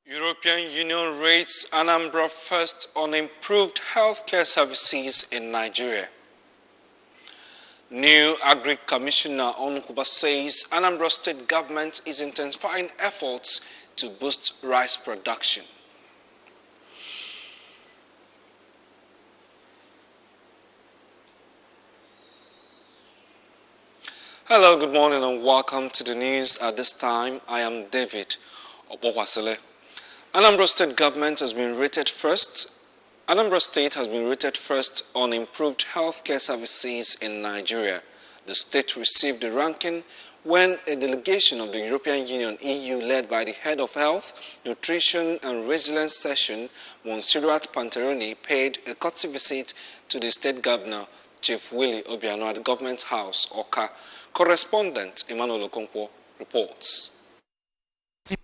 European Union rates Anambra first on improved healthcare services in Nigeria. New Agri Commissioner Onhuba says Anambra State government is intensifying efforts to boost rice production. Hello, good morning and welcome to the news at this time. I am David Obowasile. Anambra State government has been rated first. Anambra State has been rated first on improved healthcare services in Nigeria. The state received the ranking when a delegation of the European Union (EU) led by the head of Health, Nutrition and Resilience Session, Monsignor Panteroni, paid a courtesy visit to the state governor, Chief Willie Obiano, at Government House, Oka. Correspondent Emmanuel Okonkwo reports.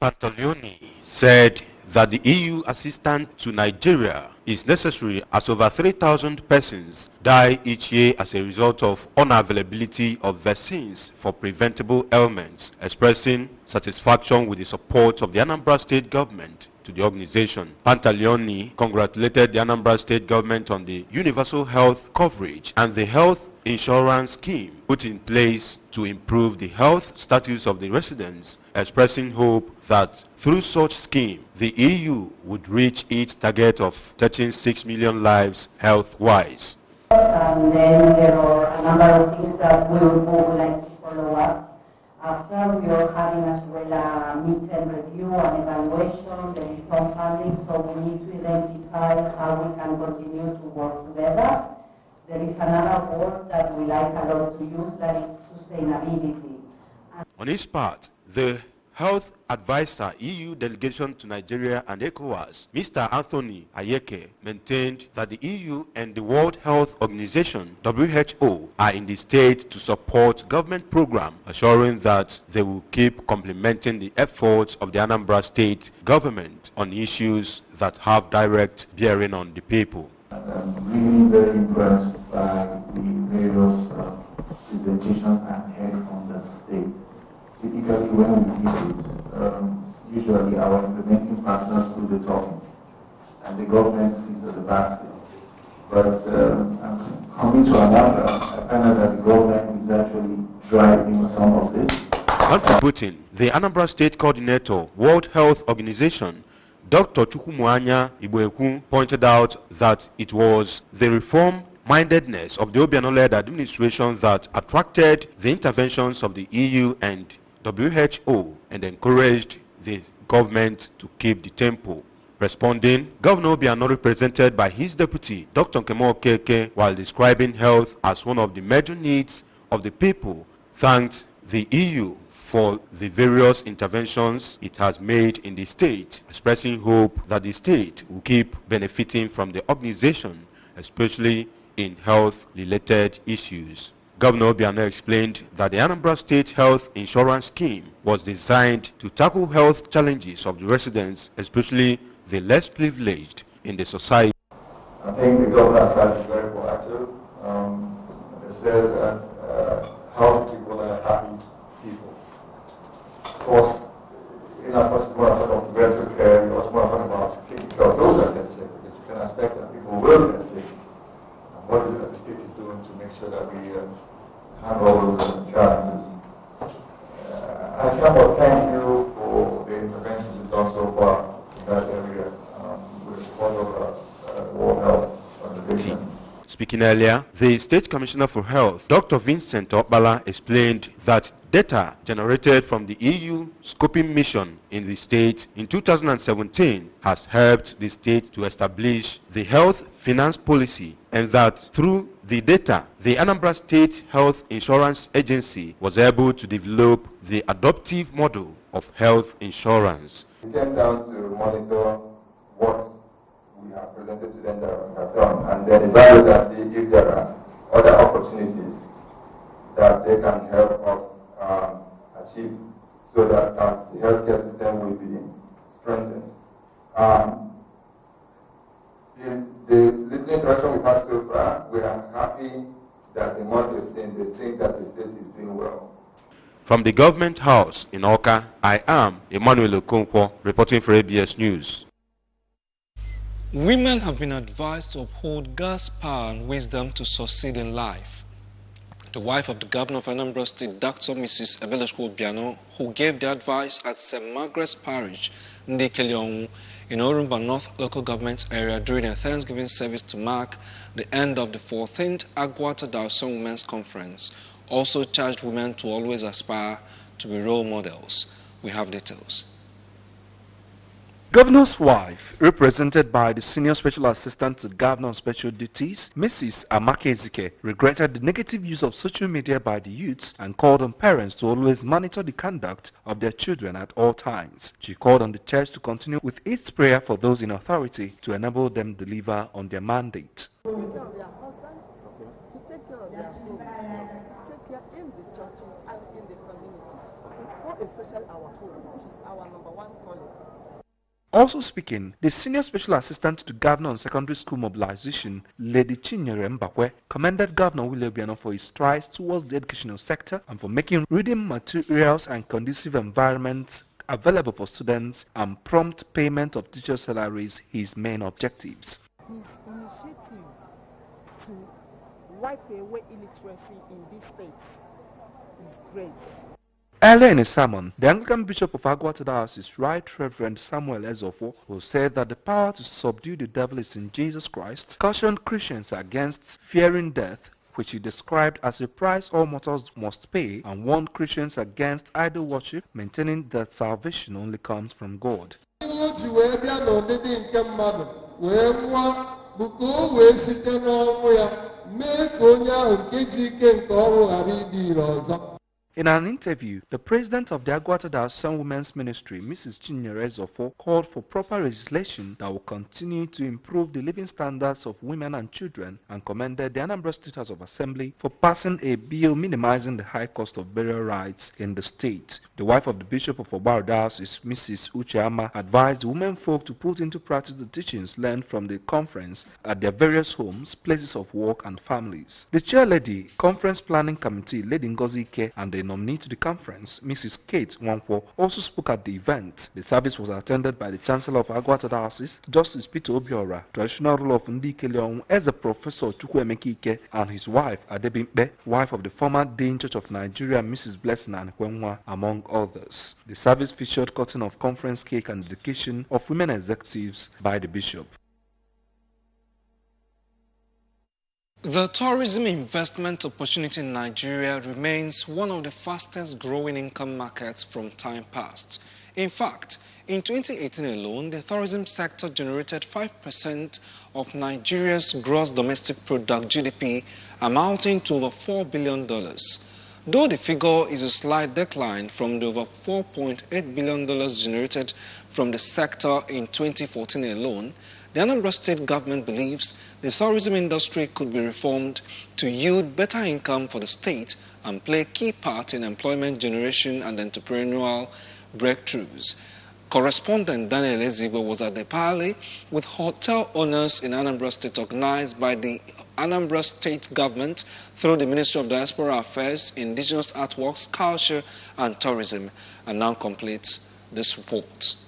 Panteroni said that the EU assistance to Nigeria is necessary as over 3,000 persons die each year as a result of unavailability of vaccines for preventable ailments, expressing satisfaction with the support of the Anambra State government to the organization. Panteroni congratulated the Anambra State government on the universal health coverage and the health insurance scheme put in place to improve the health status of the residents, expressing hope that through such scheme, the EU would reach its target of touching 6 million lives health-wise. And then there are a number of things that we would like to follow up. After, we are having as well a midterm review and evaluation. There is some funding, so we need to identify how we can continue to work together. There is another word that we like a lot to use, that is sustainability. On his part, the Health Advisor EU delegation to Nigeria and ECOWAS, Mr. Anthony Ayeke, maintained that the EU and the World Health Organization, WHO, are in the state to support government program, assuring that they will keep complementing the efforts of the Anambra State government on issues that have direct bearing on the people. I'm really very impressed by the various presentations I've heard from the state. Typically, when we visit, usually our implementing partners do the talking, and the government sits at the back seat. But coming to Anambra, I find out that the government is actually driving some of this. Contributing, the Anambra State Coordinator, World Health Organization, Dr. Chukwumuanya Ibuekwu, pointed out that it was the reform-mindedness of the Obiano-led administration that attracted the interventions of the EU and WHO and encouraged the government to keep the tempo. Responding, Governor Obiano, represented by his deputy, Dr. Nkemo Okeke, while describing health as one of the major needs of the people, thanked the EU for the various interventions it has made in the state, expressing hope that the state will keep benefiting from the organization, especially in health-related issues. Governor Obiano explained that the Anambra State Health Insurance Scheme was designed to tackle health challenges of the residents, especially the less privileged in the society. I think the government has been very proactive. They said that healthy people are happy people. Of course, in our first more about preventive care, we also want to talk about taking care of those that get sick, because you can expect that people will get sick. What is it that the state is doing to make sure that we handle those challenges? I cannot thank you for the interventions you've done so far in that area with the support of the World Health Organization. Speaking earlier, the State Commissioner for Health, Dr. Vincent Okbala, explained that data generated from the EU scoping mission in the state in 2017 has helped the state to establish the health finance policy, and that through the data, the Anambra State Health Insurance Agency was able to develop the adoptive model of health insurance. We came down to monitor what we have presented to them that we have done, and then evaluate and see if there are other opportunities that they can help us achieve, so that as the healthcare system will be strengthened. The little interaction we've had so far, we are happy that the money we've seen, they think that the state is doing well. From the government house in Oka, I am Emmanuel Okonkwo, reporting for ABS News. Women have been advised to uphold God's power and wisdom to succeed in life. The wife of the governor of Anambra State, Dr. Mrs. Obiano, who gave the advice at St. Margaret's Parish, Ndikeliong, in Orumba North local government area during a Thanksgiving service to mark the end of the 14th Agwata Dawson Women's Conference, also charged women to always aspire to be role models. We have details. Governor's wife, represented by the Senior Special Assistant to Governor on Special Duties, Mrs. Amake Ezike, regretted the negative use of social media by the youths and called on parents to always monitor the conduct of their children at all times. She called on the church to continue with its prayer for those in authority to enable them deliver on their mandate. To take care of their husbands, to take care of their homes, to take care in the churches and in the community, more especially our home, which is our number one calling. Also speaking, the Senior Special Assistant to Governor on Secondary School Mobilization, Lady Chinyere Mbakwe, commended Governor Willie Obiano for his strides towards the educational sector and for making reading materials and conducive environments available for students and prompt payment of teacher salaries his main objectives. His initiative to wipe away illiteracy in these states is great. Earlier in a sermon, the Anglican Bishop of Agwata Diocese, Right Reverend Samuel Ezofo, who said that the power to subdue the devil is in Jesus Christ, cautioned Christians against fearing death, which he described as a price all mortals must pay, and warned Christians against idol worship, maintaining that salvation only comes from God. In an interview, the president of the Agwata Dawson Women's Ministry, Mrs. Chinyere Ezofo, called for proper legislation that will continue to improve the living standards of women and children and commended the Anambra State House of Assembly for passing a bill minimizing the high cost of burial rights in the state. The wife of the Bishop of Obaro Diocese, Mrs. Ucheama, advised women folk to put into practice the teachings learned from the conference at their various homes, places of work, and families. The chairlady, Conference Planning Committee, Lady Ngozi Ike, and the nominee to the conference, Mrs. Kate Nwankwo, also spoke at the event. The service was attended by the Chancellor of Agwata Diocese, Justice Peter Obiora, Traditional Ruler of Ndikeliong, as a Professor Chukwuemeka Ike, and his wife, Adebimpe, wife of the former Dean Church of Nigeria, Mrs. Blessing Anekwenwa, among others. The service featured cutting of conference cake and dedication of women executives by the Bishop. The tourism investment opportunity in Nigeria remains one of the fastest growing income markets from time past. In fact, in 2018 alone, the tourism sector generated 5% of Nigeria's gross domestic product (GDP), amounting to over $4 billion. Though the figure is a slight decline from the over $4.8 billion generated from the sector in 2014 alone, the Anambra State government believes the tourism industry could be reformed to yield better income for the state and play a key part in employment generation and entrepreneurial breakthroughs. Correspondent Daniel Ezigbo was at the parley with hotel owners in Anambra State organized by the Anambra State government through the Ministry of Diaspora Affairs, Indigenous Artworks, Culture and Tourism, and now completes this report.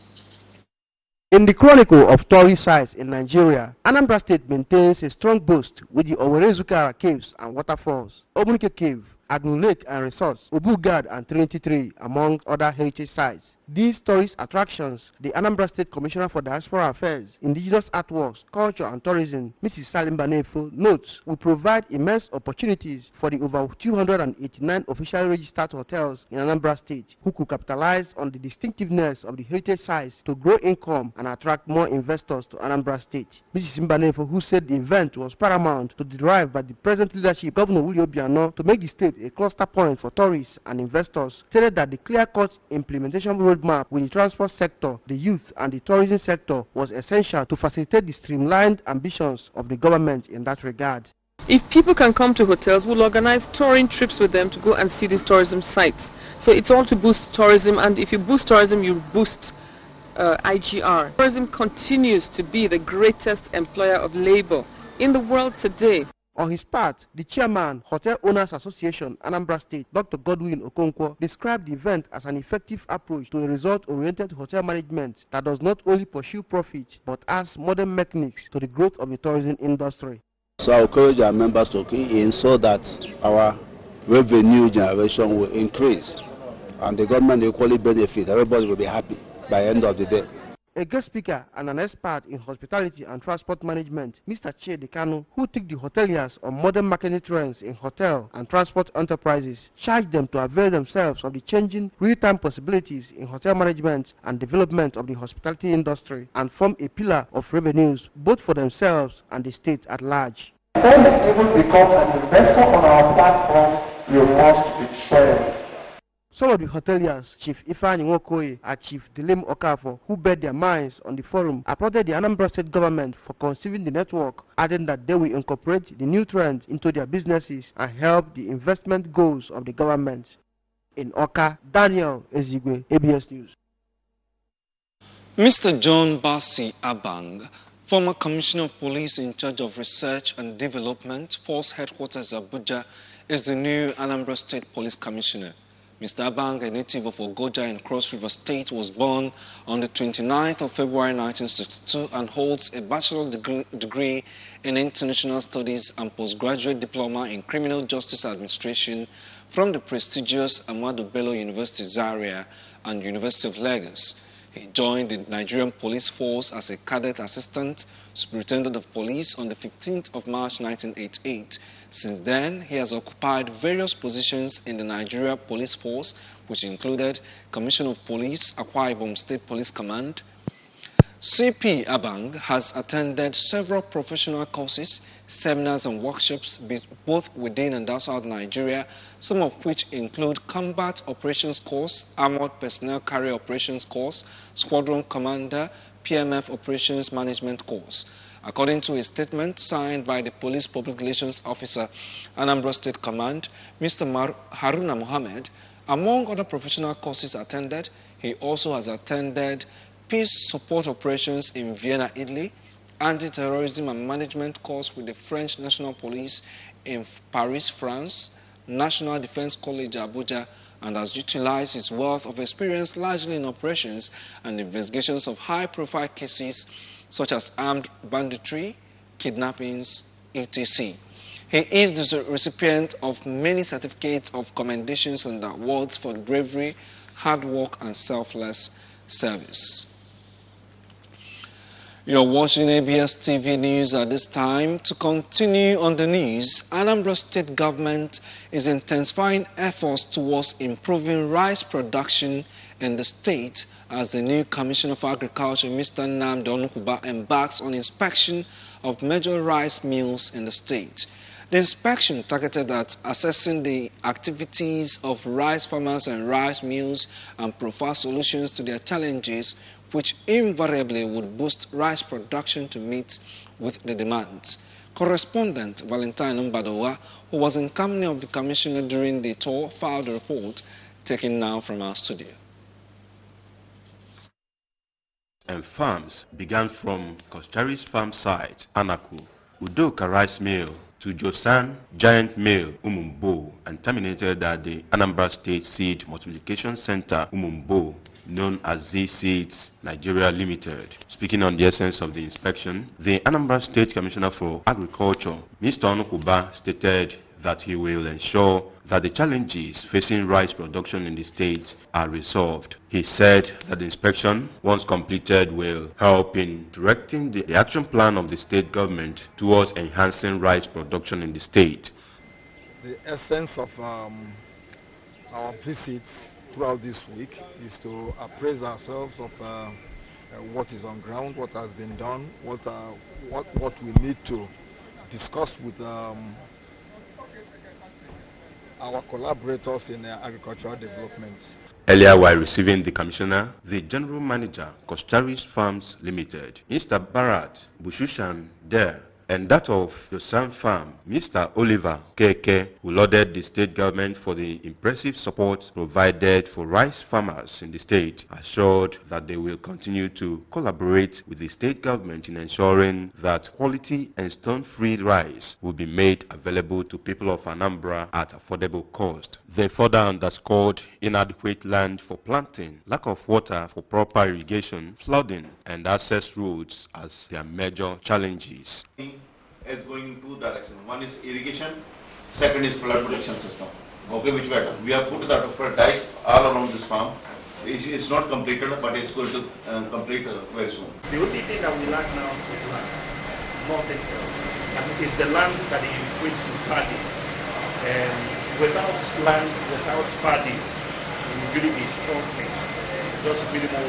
In the chronicle of tourist sites in Nigeria, Anambra State maintains a strong boost with the Owerezukara Caves and Waterfalls, Obunike Cave, Agnu Lake and Resorts, Obu Gard and Trinity Tree, among other heritage sites. These tourist attractions, the Anambra State Commissioner for Diaspora Affairs, Indigenous Artworks, Culture and Tourism, Mrs. Salim Banefo, notes will provide immense opportunities for the over 289 officially registered hotels in Anambra State, who could capitalize on the distinctiveness of the heritage sites to grow income and attract more investors to Anambra State. Mrs. Mbanefo, who said the event was paramount to the drive by the present leadership, Governor Willie Obiano, to make the state a cluster point for tourists and investors, stated that the clear-cut implementation roadmap with the transport sector, the youth and the tourism sector was essential to facilitate the streamlined ambitions of the government in that regard. If people can come to hotels, we'll organize touring trips with them to go and see these tourism sites. So it's all to boost tourism, and if you boost tourism, you boost IGR. Tourism continues to be the greatest employer of labor in the world today. On his part, the chairman, Hotel Owners Association, Anambra State, Dr. Godwin Okonkwo, described the event as an effective approach to a result-oriented hotel management that does not only pursue profit, but adds modern mechanics to the growth of the tourism industry. So I encourage our members to key in so that our revenue generation will increase and the government will equally benefit. Everybody will be happy by the end of the day. A guest speaker and an expert in hospitality and transport management, Mr. Che Dekano, who took the hoteliers on modern marketing trends in hotel and transport enterprises, charged them to avail themselves of the changing real-time possibilities in hotel management and development of the hospitality industry and form a pillar of revenues both for themselves and the state at large. Before you even become an investor on our platform, you must be trained. Some of the hoteliers, Chief Ifeanyi Nwokoye and Chief Dilem Okafo, who bet their minds on the forum, applauded the Anambra State government for conceiving the network, adding that they will incorporate the new trend into their businesses and help the investment goals of the government. In Oka, Daniel Ezigwe, ABS News. Mr. John Basi Abang, former Commissioner of Police in charge of Research and Development, Force Headquarters Abuja, is the new Anambra State Police Commissioner. Mr. Abang, a native of Ogoja in Cross River State, was born on the 29th of February 1962 and holds a bachelor's degree in International Studies and postgraduate diploma in Criminal Justice Administration from the prestigious Ahmadu Bello University Zaria and University of Lagos. He joined the Nigerian Police Force as a cadet assistant superintendent of police on the 15th of March 1988. Since then, he has occupied various positions in the Nigeria Police Force, which included Commissioner of Police, Akwa Ibom State Police Command. CP Abang has attended several professional courses, seminars and workshops both within and outside Nigeria, some of which include Combat Operations Course, Armored Personnel Carrier Operations Course, Squadron Commander, PMF Operations Management Course. According to a statement signed by the Police Public Relations Officer, Anambra State Command, Mr. Haruna Mohammed, among other professional courses attended, he also has attended Peace Support Operations in Vienna, Italy, Anti-Terrorism and Management course with the French National Police in Paris, France, National Defense College, Abuja, and has utilized his wealth of experience largely in operations and investigations of high-profile cases such as armed banditry, kidnappings, etc. He is the recipient of many certificates of commendations and awards for bravery, hard work, and selfless service. You're watching ABS TV News at this time. To continue on the news, Anambra State government is intensifying efforts towards improving rice production in the state as the new Commissioner of Agriculture, Mr. Nnamdi Onukuba, embarks on inspection of major rice mills in the state. The inspection targeted at assessing the activities of rice farmers and rice mills and provide solutions to their challenges, which invariably would boost rice production to meet with the demands. Correspondent Valentine Mbadowa, who was in company of the Commissioner during the tour, filed a report taken now from our studio. And farms began from Kochari's farm site, Anaku, Udoka Rice Mill, to Josan Giant Mill, Umumbo, and terminated at the Anambra State Seed Multiplication Center, Umumbo, known as Z Seeds Nigeria Limited. Speaking on the essence of the inspection, the Anambra State Commissioner for Agriculture, Mr. Onukuba, stated that he will ensure that the challenges facing rice production in the state are resolved. He said that the inspection, once completed, will help in directing the action plan of the state government towards enhancing rice production in the state. The essence of our visits throughout this week is to appraise ourselves of what is on ground, what has been done, what we need to discuss with our collaborators in agricultural development. Earlier, while receiving the commissioner, the general manager, Kochari's Farms Limited, Mr. Bharat Bushushan, there and that of the Sun Farm, Mr. Oliver Keke, who lauded the state government for the impressive support provided for rice farmers in the state, assured that they will continue to collaborate with the state government in ensuring that quality and stone-free rice will be made available to people of Anambra at affordable cost. They further underscored inadequate land for planting, lack of water for proper irrigation, flooding, and access roads as their major challenges. Is going in two directions. One is irrigation, second is flood protection system. Okay, which we have put that for a dike all around this farm. It's not completed, but it's going to complete very soon. The only thing that we lack now is land, nothing else. And it's the land that equates to paddy. And without land, without paddy, it will really be struggling. Just minimal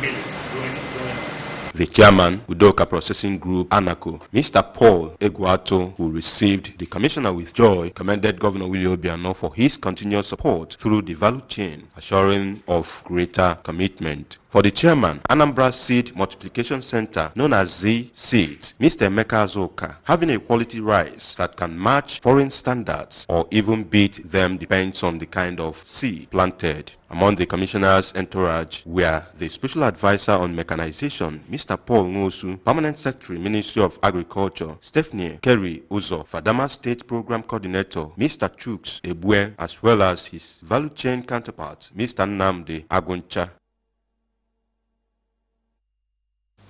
milling going on. The chairman, Udoka Processing Group, ANACO, Mr. Paul Eguato, who received the commissioner with joy, commended Governor Willie Obiano for his continuous support through the value chain, assuring of greater commitment. For the chairman, Anambra Seed Multiplication Center, known as Z Seeds, Mr. Emeka Azoka, having a quality rice that can match foreign standards or even beat them depends on the kind of seed planted. Among the commissioner's entourage were the special advisor on mechanization, Mr. Paul Ngosu, permanent secretary, Ministry of Agriculture, Stephanie Kerry Uzo, Fadama State Program Coordinator, Mr. Chuks Ebue, as well as his value chain counterpart, Mr. Nnamdi Aguncha.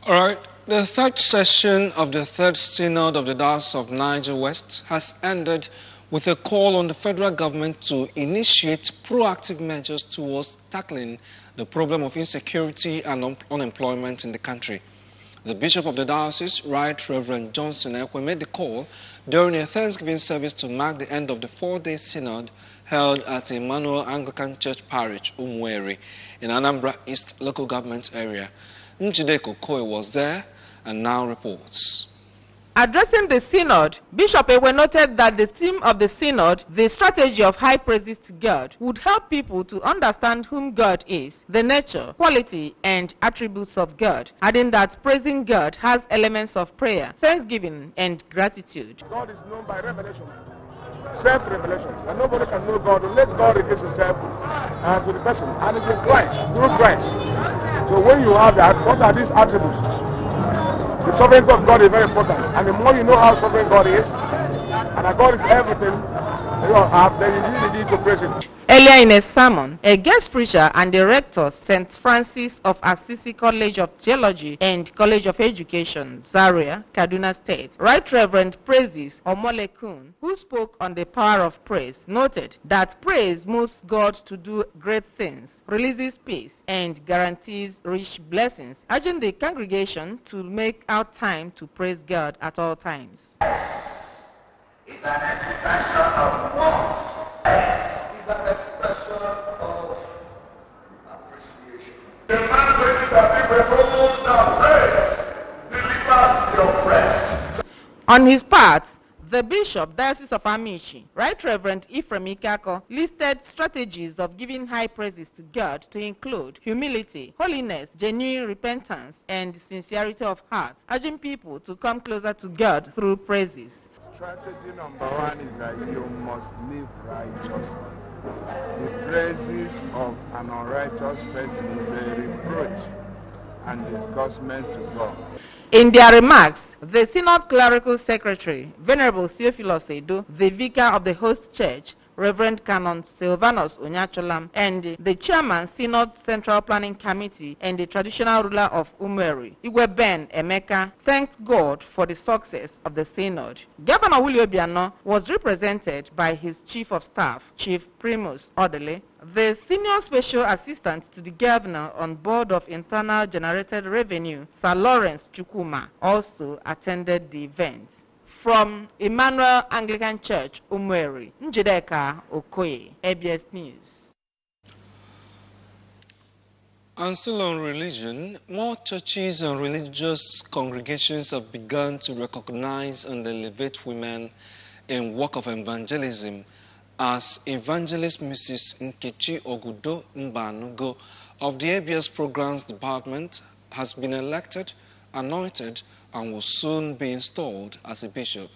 All right, the third session of the third synod of the Diocese of Niger West has ended with a call on the federal government to initiate proactive measures towards tackling the problem of insecurity and unemployment in the country. The Bishop of the Diocese, Right Reverend Johnson Ekwe, made the call during a Thanksgiving service to mark the end of the 4-day synod held at Emmanuel Anglican Church Parish, Umweri, in Anambra East local government area. Njideko Koe was there and now reports. Addressing the synod, Bishop Ewe noted that the theme of the synod, the strategy of high praises to God, would help people to understand whom God is, the nature, quality, and attributes of God, adding that praising God has elements of prayer, thanksgiving, and gratitude. God is known by revelation, self-revelation, and nobody can know God unless God reveals himself to the person, and it's in Christ, through Christ. So when you have that, what are these attributes? The sovereignty of God is very important, and the more you know how sovereign God is, and that God is everything you have, then you really need to praise him. Earlier in a sermon, a guest preacher and the rector, St. Francis of Assisi College of Theology and College of Education, Zaria, Kaduna State, Right Reverend Praises Omolekun, who spoke on the power of praise, noted that praise moves God to do great things, releases peace, and guarantees rich blessings, urging the congregation to make out time to praise God at all times. It's an expression of what? It's an expression of appreciation. The man that praise delivers the oppressed. On his part, the Bishop, Diocese of Amishi, Right Reverend Ephraim Ikako, listed strategies of giving high praises to God to include humility, holiness, genuine repentance, and sincerity of heart, urging people to come closer to God through praises. Strategy number one is that you must live righteously. The praises of an unrighteous person is a reproach and disgustment to God. In their remarks, the Synod Clerical Secretary, Venerable Theophilus Edo, the Vicar of the Host Church, Reverend Canon Silvanus Onyacholam, and the Chairman, Synod Central Planning Committee, and the traditional ruler of Umeri, Iwe Ben Emeka, thanked God for the success of the Synod. Governor Willie Obiano was represented by his Chief of Staff, Chief Primus Odele. The Senior Special Assistant to the Governor on Board of Internal Generated Revenue, Sir Lawrence Chukuma, also attended the event. From Emmanuel Anglican Church, Umweri, Njideka Okoye, ABS News. And still on religion, more churches and religious congregations have begun to recognize and elevate women in work of evangelism, as Evangelist Mrs. Nkechi Ogudo Mbanugo of the ABS Programs Department has been elected, anointed and will soon be installed as a bishop.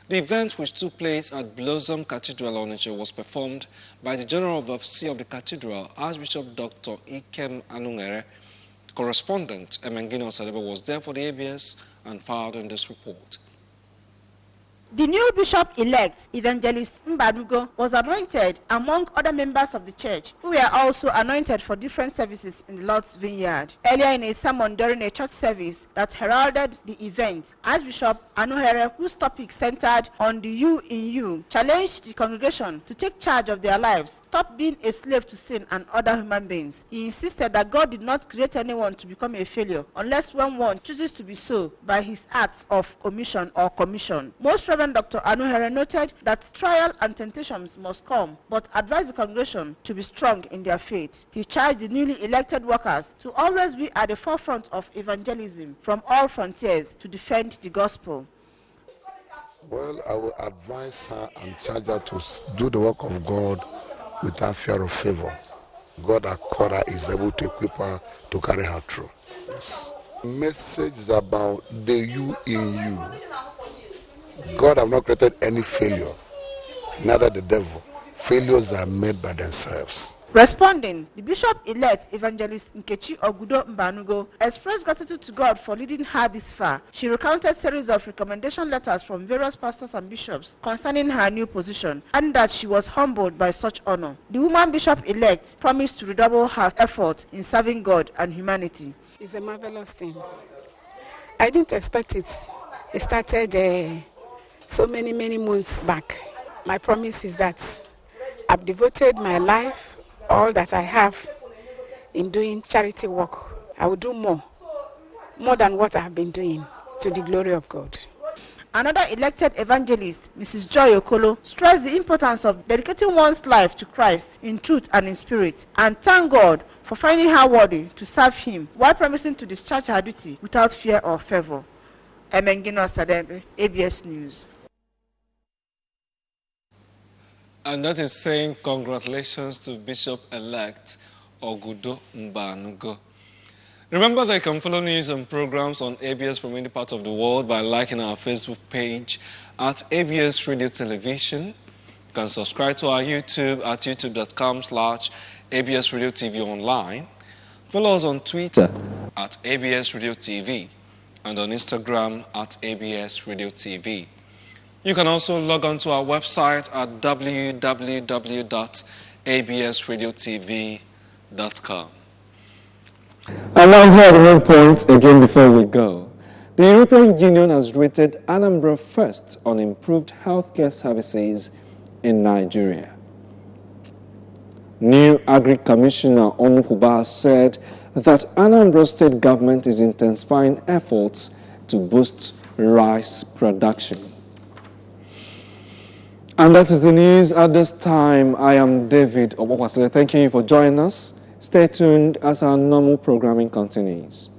The event, which took place at Blossom Cathedral, Onitsha, was performed by the General Overseer of the Cathedral, Archbishop Dr. Ikem Anungere. Correspondent Emengino Sadebe was there for the ABS and filed in this report. The new bishop-elect, Evangelist Mbanugo, was anointed among other members of the church, who were also anointed for different services in the Lord's vineyard. Earlier in a sermon during a church service that heralded the event, Archbishop Anuhere, whose topic centered on the you in you, challenged the congregation to take charge of their lives, stop being a slave to sin and other human beings. He insisted that God did not create anyone to become a failure unless when one chooses to be so by his acts of omission or commission. Most Reverend Dr. Anuhere noted that trial and temptations must come, but advised the congregation to be strong in their faith. He charged the newly elected workers to always be at the forefront of evangelism from all frontiers to defend the gospel. Well, I will advise her and charge her to do the work of God without fear of favor. God at Korah is able to equip her to carry her through. Yes. The message is about the you in you. God have not created any failure, neither the devil. Failures are made by themselves. Responding, the bishop-elect Evangelist Nkechi Ogudo Mbanugo expressed gratitude to God for leading her this far. She recounted a series of recommendation letters from various pastors and bishops concerning her new position, and that she was humbled by such honor. The woman bishop-elect promised to redouble her effort in serving God and humanity. It's a marvelous thing. I didn't expect it. It started so many months back. My promise is that I've devoted my life, all that I have, in doing charity work. I will do more than what I have been doing, to the glory of God. Another elected evangelist, Mrs. Joy Okolo, stressed the importance of dedicating one's life to Christ in truth and in spirit, and thank God for finding her worthy to serve Him while promising to discharge her duty without fear or favor. Emengino Sadebe, ABS News. And that is saying congratulations to Bishop-elect Ogudo Mbanugo. Remember that you can follow news and programs on ABS from any part of the world by liking our Facebook page at ABS Radio Television. You can subscribe to our YouTube at youtube.com/ABS Radio TV Online. Follow us on Twitter at ABS Radio TV and on Instagram at ABS Radio TV. You can also log on to our website at www.absradiotv.com. And now here are the main points again before we go. The European Union has rated Anambra first on improved healthcare services in Nigeria. New Agri Commissioner Onukuba said that Anambra State government is intensifying efforts to boost rice production. And that is the news at this time. I am David Obokwasile. Thank you for joining us. Stay tuned as our normal programming continues.